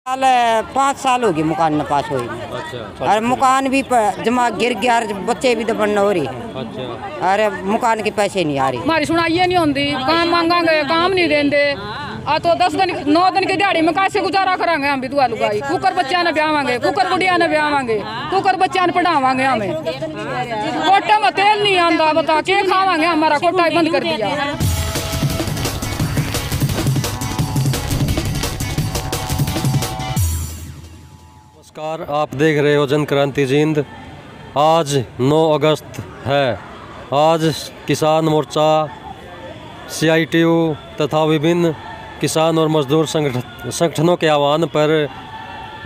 साल 5 साल हो गए मकान न पास हुई। अच्छा। और मकान भी जमा गिर गया, बच्चे भी दबन हो रही है। अच्छा। अरे मकान के पैसे नहीं आ रही। हमारी सुनाइए नहीं होती, काम मांगांगे काम नहीं देंगे। आ तो 10 दिन 9 दिन की दिहाड़ी में कैसे गुजारा करांगे हम भी दुआ लुगाई। कुकर बच्चा ने ब्यावांगे, कुकर बुढ़िया ने ब्यावांगे, कुकर बच्चा ने पढ़ावांगे। हमें कोटे में तेल नहीं आंदा, बता के खावांगे। हमारा कोटा ही बंद कर दिया। नमस्कार, आप देख रहे हो जन क्रांति जींद। आज 9 अगस्त है। आज किसान मोर्चा, CITU तथा विभिन्न किसान और मजदूर संगठनों के आह्वान पर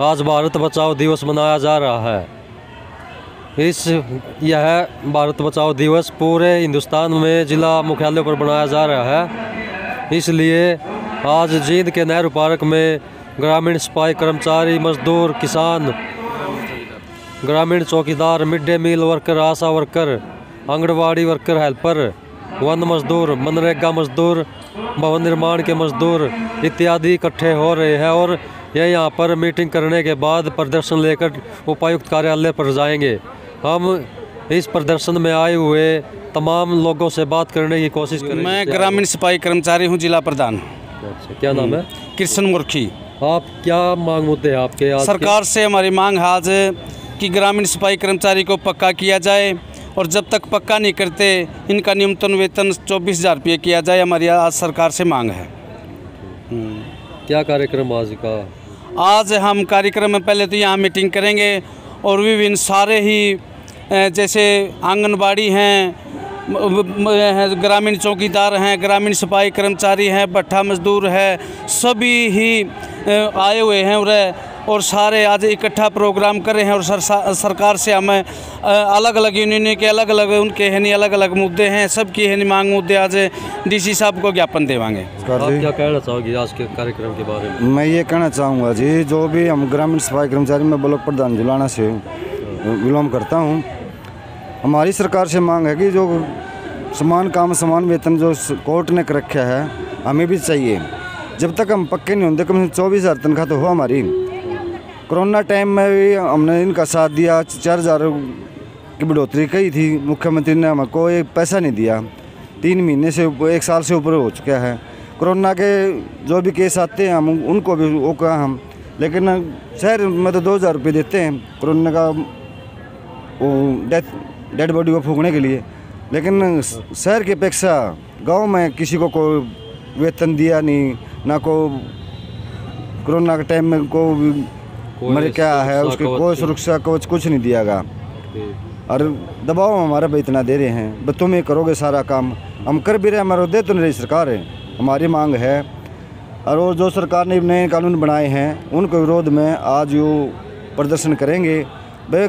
आज भारत बचाओ दिवस मनाया जा रहा है। यह भारत बचाओ दिवस पूरे हिंदुस्तान में जिला मुख्यालयों पर बनाया जा रहा है। इसलिए आज जींद के नेहरू पार्क में ग्रामीण सिपाही, कर्मचारी, मजदूर, किसान, ग्रामीण चौकीदार, mid day meal worker, ASHA worker, anganwadi worker, helper, वन मजदूर, मनरेगा मजदूर, भवन निर्माण के मजदूर इत्यादि इकट्ठे हो रहे हैं और यह यहाँ पर मीटिंग करने के बाद प्रदर्शन लेकर उपायुक्त कार्यालय पर जाएंगे। हम इस प्रदर्शन में आए हुए तमाम लोगों से बात करने की कोशिश करेंगे। मैं ग्रामीण सिपाही कर्मचारी हूँ, जिला प्रधान। अच्छा, क्या नाम है? कृष्ण मुर्खी। आप क्या मांग मुद्दे हैं आपके? आज सरकार से हमारी मांग है आज कि ग्रामीण सिपाही कर्मचारी को पक्का किया जाए और जब तक पक्का नहीं करते इनका न्यूनतम वेतन 24,000 रुपये किया जाए। हमारी आज सरकार से मांग है। क्या कार्यक्रम आज का? आज हम कार्यक्रम में पहले तो यहाँ मीटिंग करेंगे और विभिन्न सारे ही जैसे आंगनबाड़ी हैं, ग्रामीण चौकीदार हैं, ग्रामीण सिपाही कर्मचारी हैं, भट्ठा मजदूर है, सभी ही आए हुए हैं और सारे आज इकट्ठा प्रोग्राम कर रहे हैं। और सरकार से हमें अलग अलग यूनियन के अलग अलग उनके है अलग अलग मुद्दे हैं, सबकी है मांग मुद्दे आज DC साहब को ज्ञापन देवांगे। आप क्या कहना चाहोगे आज के कार्यक्रम के बारे में? मैं ये कहना चाहूँगा जी, जो भी हम ग्रामीण सिपाही कर्मचारी में ब्लॉक प्रधान जुलाना से विलोम करता हूँ, हमारी सरकार से मांग है कि जो समान काम समान वेतन जो कोर्ट ने कर रखा है हमें भी चाहिए। जब तक हम पक्के नहीं होंगे, कम से कम 24,000 तनख्वाह तो हो हमारी। कोरोना टाइम में भी हमने इनका साथ दिया, 4,000 की बढ़ोतरी कही थी, मुख्यमंत्री ने हमको एक पैसा नहीं दिया। 3 महीने से 1 साल से ऊपर हो चुका है। कोरोना के जो भी केस आते हैं हम उनको भी वो कहा हम, लेकिन शहर में तो 2,000 रुपये देते हैं कोरोना का वो डेड बॉडी को फूकने के लिए, लेकिन शहर की अपेक्षा गांव में किसी को कोई वेतन दिया नहीं, ना को कोरोना के टाइम में को मर क्या है उसकी कोई सुरक्षा कवच कुछ नहीं दिया गया। और दबाव हमारा भी इतना दे रहे हैं, बस तुम ही करोगे सारा काम, हम कर भी रहे, हमारा दे तो नहीं रही सरकार है। हमारी मांग है और वो जो सरकार ने नए कानून बनाए हैं उनके विरोध में आज वो प्रदर्शन करेंगे। भाई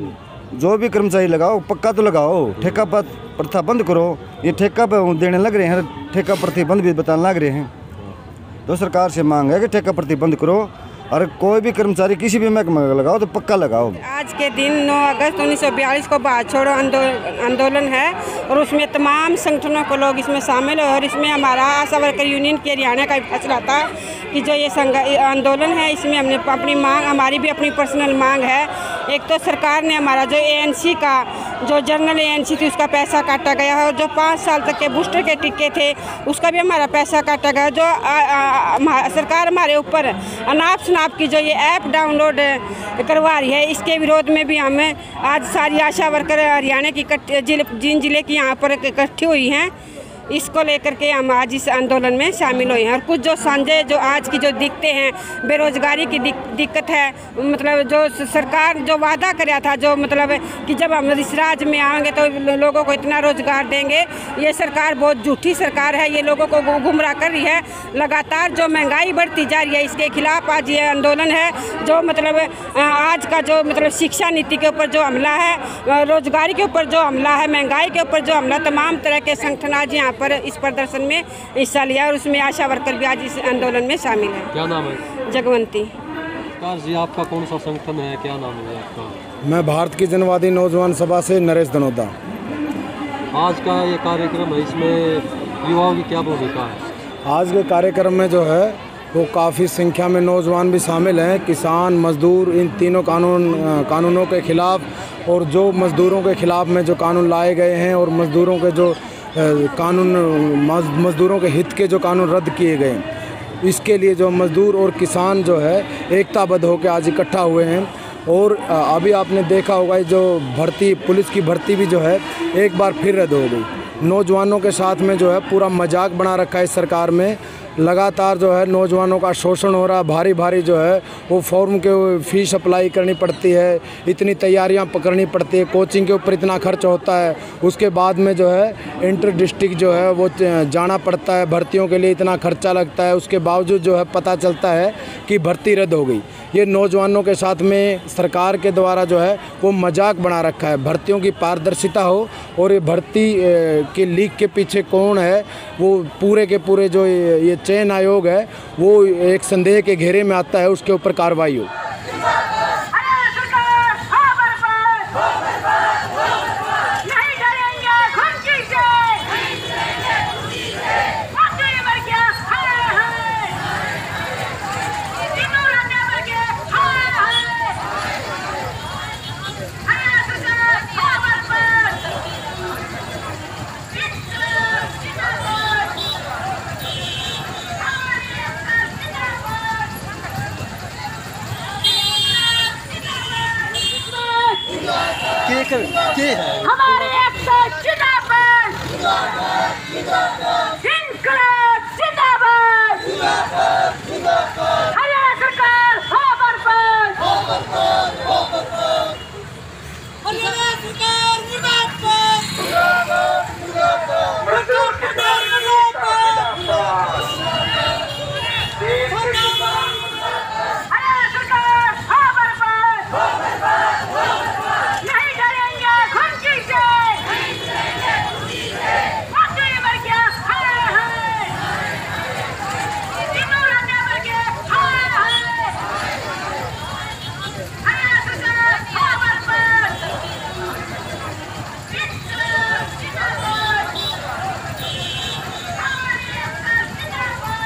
जो भी कर्मचारी लगाओ पक्का तो लगाओ, ठेका प्रथा बंद करो। ये ठेका पे देने लग रहे हैं, ठेका प्रतिबंध भी बताने लग रहे हैं। तो सरकार से मांग है कि ठेका प्रतिबंध करो और कोई भी कर्मचारी किसी भी महकमे में लगाओ तो पक्का लगाओ। आज के दिन 9 अगस्त 1942 को भारत छोड़ो आंदोलन है और उसमें तमाम संगठनों को लोग इसमें शामिल है। और इसमें हमारा आशा वर्कर यूनियन के हरियाणा का फैसला था कि जो ये आंदोलन है इसमें हमने अपनी मांग, हमारी भी अपनी पर्सनल मांग है। एक तो सरकार ने हमारा जो ANC का जो जनरल ANC थी उसका पैसा काटा गया है और जो 5 साल तक के बूस्टर के टीके थे उसका भी हमारा पैसा काटा गया। जो सरकार हमारे ऊपर अनाप शनाप की जो ये ऐप डाउनलोड करवा रही है, इसके विरोध में भी हमें आज सारी आशा वर्कर हरियाणा की जींद जिले की यहाँ पर इकट्ठी हुई हैं। इसको लेकर के हम आज इस आंदोलन में शामिल हुए हैं। और कुछ जो सांझे जो आज की जो दिक्कतें हैं, बेरोजगारी की दिक्कत है, मतलब जो सरकार जो वादा कराया था, जो मतलब कि जब हम इस राज्य में आएंगे तो लोगों को इतना रोजगार देंगे, ये सरकार बहुत झूठी सरकार है। ये लोगों को गुमराह कर रही है। लगातार जो महंगाई बढ़ती जा रही है इसके खिलाफ आज ये आंदोलन है। जो मतलब आज का जो मतलब शिक्षा नीति के ऊपर जो हमला है, रोजगारी के ऊपर जो हमला है, महंगाई के ऊपर जो हमला, तमाम तरह के संगठन आज यहाँ पर इस प्रदर्शन में हिस्सा लिया और उसमें आशा वर्कर भी आज इस आंदोलन में शामिल है। क्या नाम है? जगवंती। जी, आपका कौन सा संगठन है, क्या नाम है आपका? मैं भारत की जनवादी नौजवान सभा से नरेश दनोदा। आज का ये कार्यक्रम है, इसमें युवाओं की क्या भूमिका है? आज के कार्यक्रम में जो है वो काफ़ी संख्या में नौजवान भी शामिल हैं। किसान, मजदूर, इन तीनों कानूनों के ख़िलाफ़, और जो मज़दूरों के ख़िलाफ़ में जो कानून लाए गए हैं और मज़दूरों के जो मज़दूरों के हित के जो कानून रद्द किए गए हैं, इसके लिए जो मज़दूर और किसान जो है एकताबद्ध होकर आज इकट्ठा हुए हैं। और अभी आपने देखा होगा जो भर्ती, पुलिस की भर्ती भी जो है एक बार फिर रद्द हो गई। नौजवानों के साथ में जो है पूरा मजाक बना रखा है इस सरकार में। लगातार जो है नौजवानों का शोषण हो रहा है। भारी भारी जो है वो फॉर्म के फ़ीस अप्लाई करनी पड़ती है, इतनी तैयारियां पकड़नी पड़ती है, कोचिंग के ऊपर इतना खर्च होता है, उसके बाद में जो है इंटर डिस्ट्रिक्ट जो है वो जाना पड़ता है, भर्तियों के लिए इतना खर्चा लगता है। उसके बावजूद जो है पता चलता है कि भर्ती रद्द हो गई। ये नौजवानों के साथ में सरकार के द्वारा जो है वो मजाक बना रखा है। भर्तियों की पारदर्शिता हो और ये भर्ती के लीक के पीछे कौन है, वो पूरे के पूरे जो ये चयन आयोग है वो एक संदेह के घेरे में आता है, उसके ऊपर कार्रवाई हो। हमारे इनकलाब जिंदाबाद, हरियाणा सरकार हो बर्बाद, हरियाणा सरकार मुर्दाबाद, मजदूर सरकार मुर्दाबाद, हरियाणा सरकार हो बर्बाद, नहीं डरेंगे खुशी से, मजदूरी मर गया हाय हाय, तीनों रंगे मर गए हाय हाय, हरियाणा सरकार हो बर्बाद, इनकलाब जिंदाबाद, हमारे इनकलाब जिंदाबाद।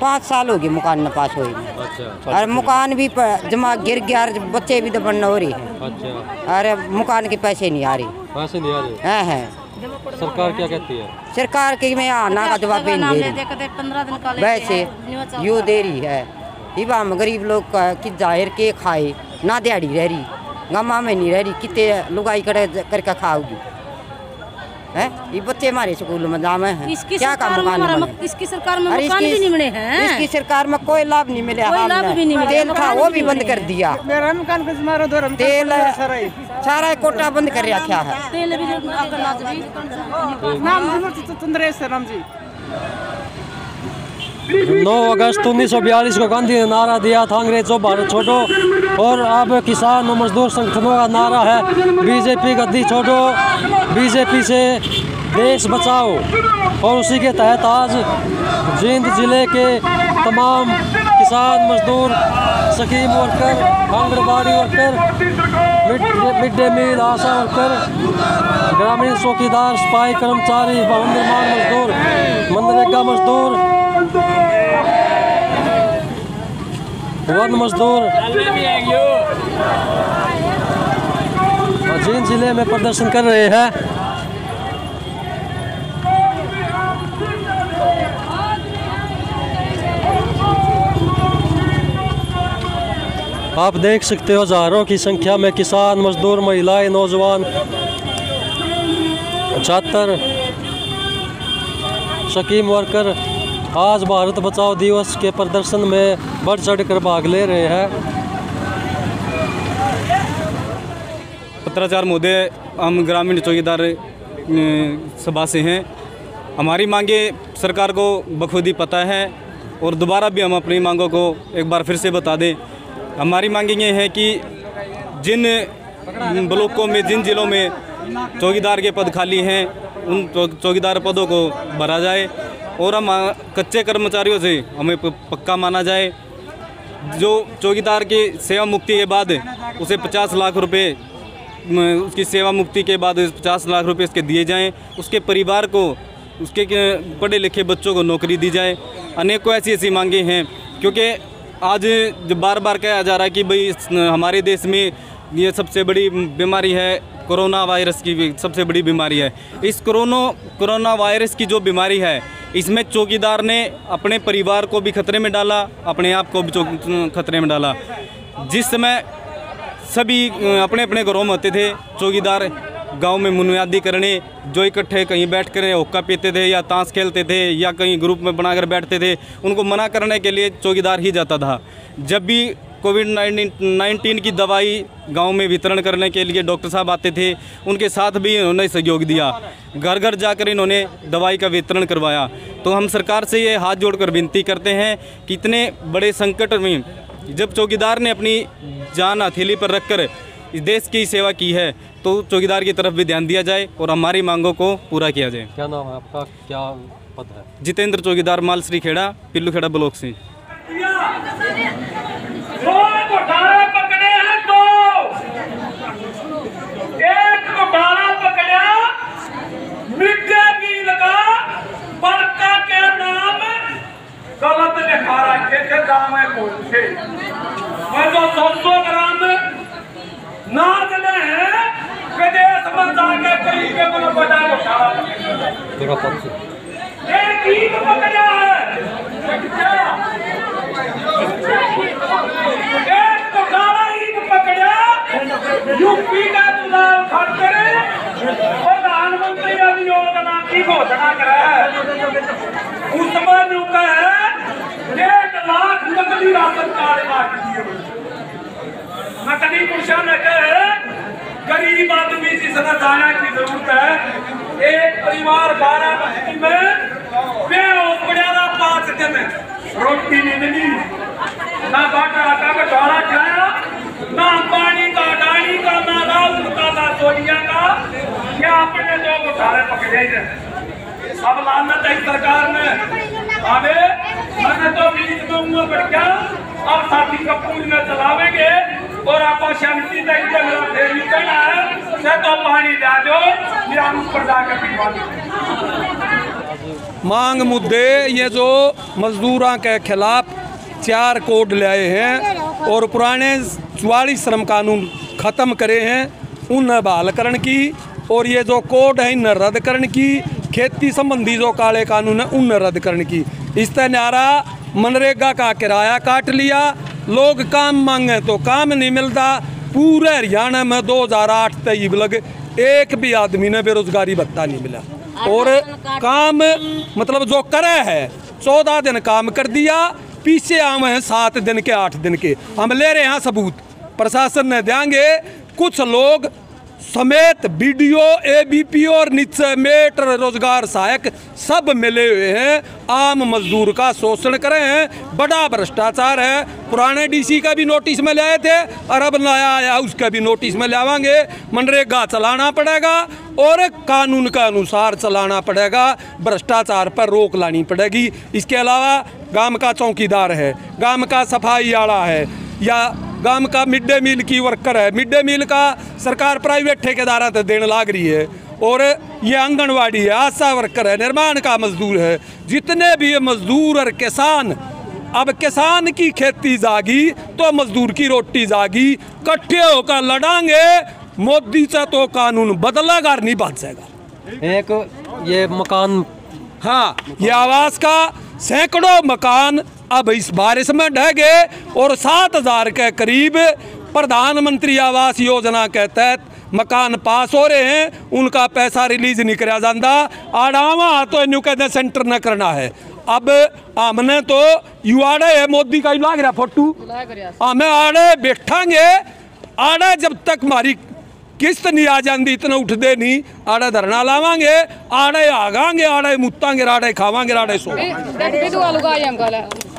5 साल हो गए मकान न पास हुई। अच्छा। और मकान भी जमा गिर गया और बच्चे भी दबन हो रही है। अच्छा। अरे मकान के पैसे नहीं आ रहे। पैसे नहीं आ रहे? हैं। सरकार क्या कहती है? सरकार के में आना का जवाब नहीं दे रही। वैसे यू दे रही है। इबा हम गरीब लोग का कि जाहिर के खाए ना दिहाड़ी रह रही, गमा में नहीं रह रही, कितने लुगाई करके खाओगी है। ये बच्चे हमारे स्कूल में जामे हैं, क्या का मकान बने? इसकी सरकार में मकान भी नहीं मिले हैं। इसकी सरकार में कोई लाभ नहीं मिले। कोई लाभ भी नहीं मिला। तेल था वो भी बंद कर दिया। मेरा मकान कुछ मारो दो तेल सारा कोटा बंद कर रखा है। तेल भी राम जी 9 अगस्त 1942 को गांधी ने नारा दिया था अंग्रेजों भारत छोड़ो, और अब किसान और मजदूर संगठनों का नारा है बीजेपी गद्दी छोड़ो, बीजेपी से देश बचाओ। और उसी के तहत आज जींद जिले के तमाम किसान, मजदूर, scheme worker, anganwadi worker, mid day meal ASHA worker, ग्रामीण चौकीदार, सफाई कर्मचारी, भवन निर्माण मजदूर, मनरेगा मजदूर, वन मजदूर जींद जिले में प्रदर्शन कर रहे हैं। आप देख सकते हो हजारों की संख्या में किसान, मजदूर, महिलाएं, नौजवान, छात्र, स्कीम वर्कर आज भारत बचाओ दिवस के प्रदर्शन में बढ़ चढ़ कर भाग ले रहे हैं। पत्राचार महोदय, हम ग्रामीण चौकीदार सभा से हैं। हमारी मांगे सरकार को बखूबी पता है और दोबारा भी हम अपनी मांगों को एक बार फिर से बता दें। हमारी मांगे ये है कि जिन ब्लॉकों में, जिन जिलों में चौकीदार के पद खाली हैं, उन चौकीदार पदों को भरा जाए और हम कच्चे कर्मचारियों से हमें पक्का माना जाए। जो चौकीदार की सेवा मुक्ति के बाद उसे 50 लाख रुपए, उसकी सेवा मुक्ति के बाद 50 लाख रुपए इसके दिए जाएं। उसके परिवार को उसके पढ़े लिखे बच्चों को नौकरी दी जाए। अनेकों ऐसी ऐसी मांगे हैं, क्योंकि आज जो बार बार कहा जा रहा है कि भाई हमारे देश में ये सबसे बड़ी बीमारी है, कोरोना वायरस की भी सबसे बड़ी बीमारी है। इस कोरोना वायरस की जो बीमारी है, इसमें चौकीदार ने अपने परिवार को भी खतरे में डाला, अपने आप को भी खतरे में डाला। जिस समय सभी अपने अपने घरों में होते थे, चौकीदार गांव में मुनियादी करने जो इकट्ठे कहीं बैठ कर हुक्का पीते थे या ताश खेलते थे या कहीं ग्रुप में बनाकर बैठते थे, उनको मना करने के लिए चौकीदार ही जाता था। जब भी कोविड-19 की दवाई गांव में वितरण करने के लिए डॉक्टर साहब आते थे, उनके साथ भी इन्होंने सहयोग दिया। घर घर जाकर इन्होंने दवाई का वितरण करवाया। तो हम सरकार से ये हाथ जोड़कर विनती करते हैं कि इतने बड़े संकट में जब चौकीदार ने अपनी जान हथेली पर रखकर इस देश की सेवा की है, तो चौकीदार की तरफ भी ध्यान दिया जाए और हमारी मांगों को पूरा किया जाए। क्या नाम है आपका, क्या पद है? जितेंद्र चौकीदार, मालश्री खेड़ा, पिल्लू खेड़ा ब्लॉक से। घोटाला पकड़े हैं दो, एक घोटाला पकड़ा मिड डे मील का, बड़का के नाम गलत लिखा रखे थे दाम है पहुंचे। मैं तो 200 ग्राम नाचने हैं विदेश में जाके कहीं के मन बड़ा घोटाला एक ईद पकड़ा है, एक घोटाला ईद पकड़ा यूपी का चुनाव खड़े प्रधानमंत्री योजना की घोषणा करा है। उसमें रुका है 1.5 लाख नकली राशन कार्ड बांट दिए। नकली पुरुषों ने कहे गरीब आदमी जिसने दाना की जरूरत है, एक परिवार 12 बस्ती में बेहोश पड़ा 5 दिन रोटी नहीं मिली, ना बाटा आटा का ढोला खाया, ना पानी का, डाली का, ना राहुल का, ना सोनिया का। क्या अपने जो घोटाले पकड़े हैं। अब लानत है सरकार ने, मैंने तो बीच में मुँह बढ़ गया। अब साथी कपूर में चलावेंगे और आप शांति तक फिर भी कहना है से तो पानी ला दो या ऊपर जाकर पीवा दो। मांग मुद्दे ये जो मजदूरों के खिलाफ 4 कोड लाए हैं और पुराने 44 श्रम कानून ख़त्म करे हैं, उन बहाल करने की, और ये जो कोड है इन रद्द करने की, खेती संबंधी जो काले कानून है उन रद्द करने की। इस तरह नारा मनरेगा का किराया काट लिया, लोग काम मांगे तो काम नहीं मिलता। पूरे हरियाणा में 2008 तक लग एक भी आदमी ने बेरोजगारी भत्ता नहीं मिला, और काम मतलब जो करे है 14 दिन काम कर दिया, पीछे आम हैं 7 दिन के 8 दिन के। हम ले रहे हैं सबूत, प्रशासन ने देंगे। कुछ लोग समेत बीडीओ, एबीपी और नीचे मेट रोजगार सहायक सब मिले हुए हैं, आम मजदूर का शोषण करे हैं, बड़ा भ्रष्टाचार है। पुराने डीसी का भी नोटिस में ले आए थे और अब नया आया उसका भी नोटिस में ले आवांगे। मनरेगा चलाना पड़ेगा और कानून के अनुसार चलाना पड़ेगा, भ्रष्टाचार पर रोक लानी पड़ेगी। इसके अलावा गांव का चौकीदार है, गांव का सफाई आड़ा है, या गांव का मिड डे मील की वर्कर है, मिड डे मील का सरकार प्राइवेट ठेकेदार तो देने लाग रही है, और ये आंगनवाड़ी है, आशा वर्कर है, निर्माण का मजदूर है, जितने भी मजदूर और किसान। अब किसान की खेती जागी तो मजदूर की रोटी जागी, इकट्ठे होकर लड़ांगे, मोदी से तो कानून बदलेगा नहीं बदलेगा। एक ये मकान, हाँ, ये आवास का सैकड़ों मकान अब इस बारिश में ढह गए, और 7,000 के करीब प्रधानमंत्री आवास योजना के तहत मकान पास हो रहे हैं, उनका पैसा रिलीज नहीं कराया जाता। आड़ावा तो इन्हों कहते सेंटर न करना है। अब हमने तो यू आड़े है, मोदी का लाग रहा फोटो, हमें आड़े बैठांगे, आड़े जब तक हमारी किस्त नहीं आ जाती इतना उठते नहीं, आड़े धरना लावांगे, आड़े आगांगे, आड़े मुतांगे, आड़े खावांगे, आड़े सो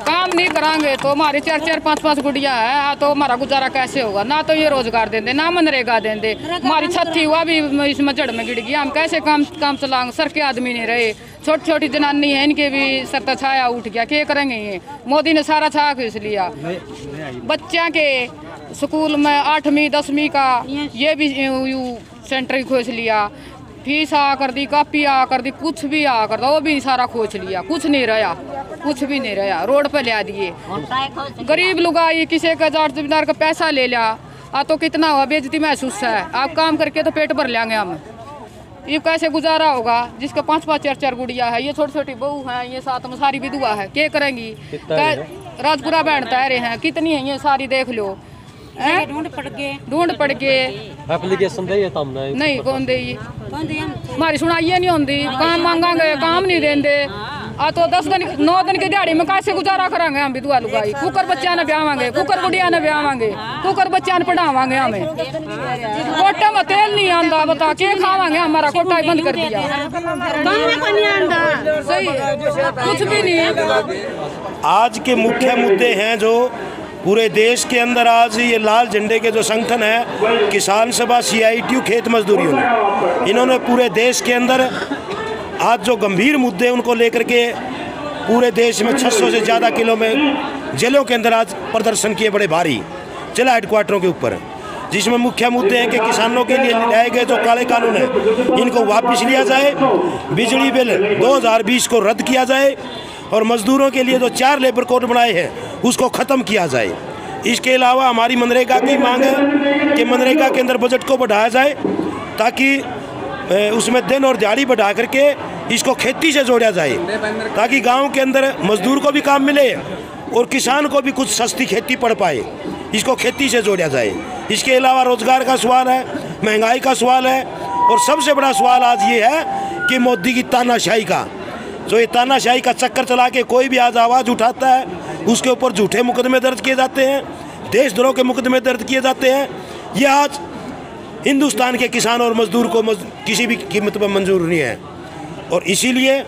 काम नहीं करांगे तो हमारी 4-4, 5-5 गुड़िया है, तो हमारा गुजारा कैसे होगा? ना तो ये रोजगार देंगे, ना मनरेगा देंगे। हमारी छत थी हुआ भी इसमें जड़ में गिर गई, हम कैसे काम चलाएंगे? सर के आदमी नहीं रहे, छोटी छोटी जनानी है, इनके भी सर छाया उठ गया, क्या करेंगे? ये मोदी ने सारा छाया खींच लिया। बच्चा के स्कूल में 8वीं 10वीं का ये भी सेंटर खोज लिया, फीस आ कर दी, कापी आ कर दी, कुछ भी आ कर दो, वो भी सारा खोज लिया, कुछ नहीं रहा, कुछ भी नहीं रहा, रोड पे ले दिए। गरीब लुगाई किसी का जमींदार का पैसा ले लिया, तो कितना हुआ, बेइज्जती महसूस है। आप काम करके तो पेट भर लेंगे हम, ये कैसे गुजारा होगा? जिसका 5-5 4-4 गुड़िया है, ये छोटी छोटी बहू है, ये साथ में सारी विधवा है, क्या करेंगी? राजपुरा बहन तैयारे हैं, कितनी है ये सारी देख लो, ढूंढ पड़ गए। एप्लीकेशन दे नहीं, कौन दे? हमारी सुनाइए नहीं होती, काम मांगांगे काम नहीं देंगे। तो 10 दिन 9 दिन की दिहाड़ी में कैसे गुजारा करांगे हम विधवा लुगाई? कुकर बच्चा ने ब्यावांगे, कुकर गुड़िया ने ब्यावांगे, कुकर बच्चा ने पढ़ावांगे, हमें कोटा में तेल नहीं आंदा, बता के खावांगे? हमारा कोटा ही बंद कर दिया, सही कुछ भी नहीं। आज के मुख्य मुद्दे हैं जो पूरे देश के अंदर आज ये लाल झंडे के जो संगठन है, किसान सभा, CITU, खेत मजदूर यूनियन, इन्होंने पूरे देश के अंदर आज जो गंभीर मुद्दे उनको लेकर के पूरे देश में 600 से ज़्यादा किलो में जिलों के अंदर आज प्रदर्शन किए बड़े भारी जिला हेडक्वार्टरों के ऊपर, जिसमें मुख्य मुद्दे हैं कि किसानों के लिए लाए गए जो काले कानून हैं इनको वापस लिया जाए, बिजली बिल 2020 को रद्द किया जाए और मजदूरों के लिए जो 4 लेबर कोड बनाए हैं उसको ख़त्म किया जाए। इसके अलावा हमारी मनरेगा की मांग है कि मनरेगा के अंदर बजट को बढ़ाया जाए ताकि उसमें दिन और दिहाड़ी बढ़ा करके इसको खेती से जोड़ा जाए, ताकि गांव के अंदर मजदूर को भी काम मिले और किसान को भी कुछ सस्ती खेती पड़ पाए, इसको खेती से जोड़ा जाए। इसके अलावा रोजगार का सवाल है, महंगाई का सवाल है और सबसे बड़ा सवाल आज ये है कि मोदी की तानाशाही का, जो ये तानाशाही का चक्कर चला के कोई भी आज आवाज़ उठाता है उसके ऊपर झूठे मुकदमे दर्ज किए जाते हैं, देशद्रोह के मुकदमे दर्ज किए जाते हैं। ये आज हिंदुस्तान के किसान और मजदूर को किसी भी कीमत पर मंजूर नहीं है। और इसीलिए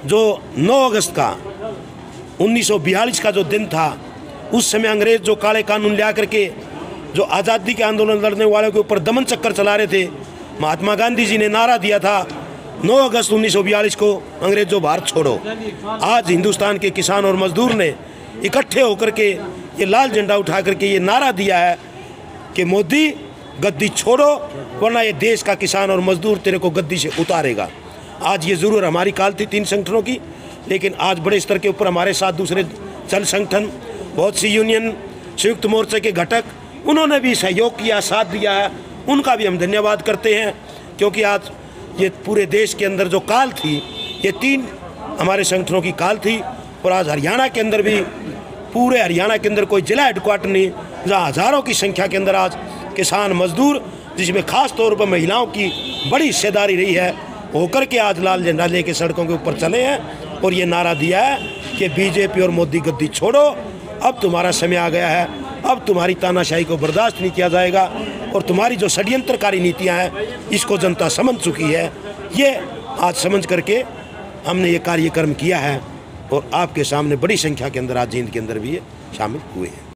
जो 9 अगस्त का 1942 का जो दिन था, उस समय अंग्रेज़ जो काले कानून ला करके जो आज़ादी के आंदोलन लड़ने वालों के ऊपर दमन चक्कर चला रहे थे, महात्मा गांधी जी ने नारा दिया था 9 अगस्त 1942 को, अंग्रेज़ों भारत छोड़ो। आज हिंदुस्तान के किसान और मजदूर ने इकट्ठे होकर के ये लाल झंडा उठा करके ये नारा दिया है कि मोदी गद्दी छोड़ो, वरना ये देश का किसान और मजदूर तेरे को गद्दी से उतारेगा। आज ये ज़रूर हमारी काल थी 3 संगठनों की, लेकिन आज बड़े स्तर के ऊपर हमारे साथ दूसरे जन संगठन, बहुत सी यूनियन, संयुक्त मोर्चे के घटक, उन्होंने भी सहयोग किया, साथ दिया है, उनका भी हम धन्यवाद करते हैं। क्योंकि आज ये पूरे देश के अंदर जो काल थी, ये 3 हमारे संगठनों की काल थी। और आज हरियाणा के अंदर भी, पूरे हरियाणा के अंदर कोई जिला हेडक्वार्टर नहीं जहाँ हज़ारों की संख्या के अंदर आज किसान मजदूर, जिसमें खास तौर पर महिलाओं की बड़ी हिस्सेदारी रही है, होकर के आज लाल झंडा लेके सड़कों के ऊपर चले हैं और ये नारा दिया है कि बीजेपी और मोदी गद्दी छोड़ो, अब तुम्हारा समय आ गया है, अब तुम्हारी तानाशाही को बर्दाश्त नहीं किया जाएगा और तुम्हारी जो षड्यंत्रकारी नीतियां हैं इसको जनता समझ चुकी है। ये आज समझ करके हमने ये कार्यक्रम किया है और आपके सामने बड़ी संख्या के अंदर आज जींद के अंदर भी ये शामिल हुए हैं।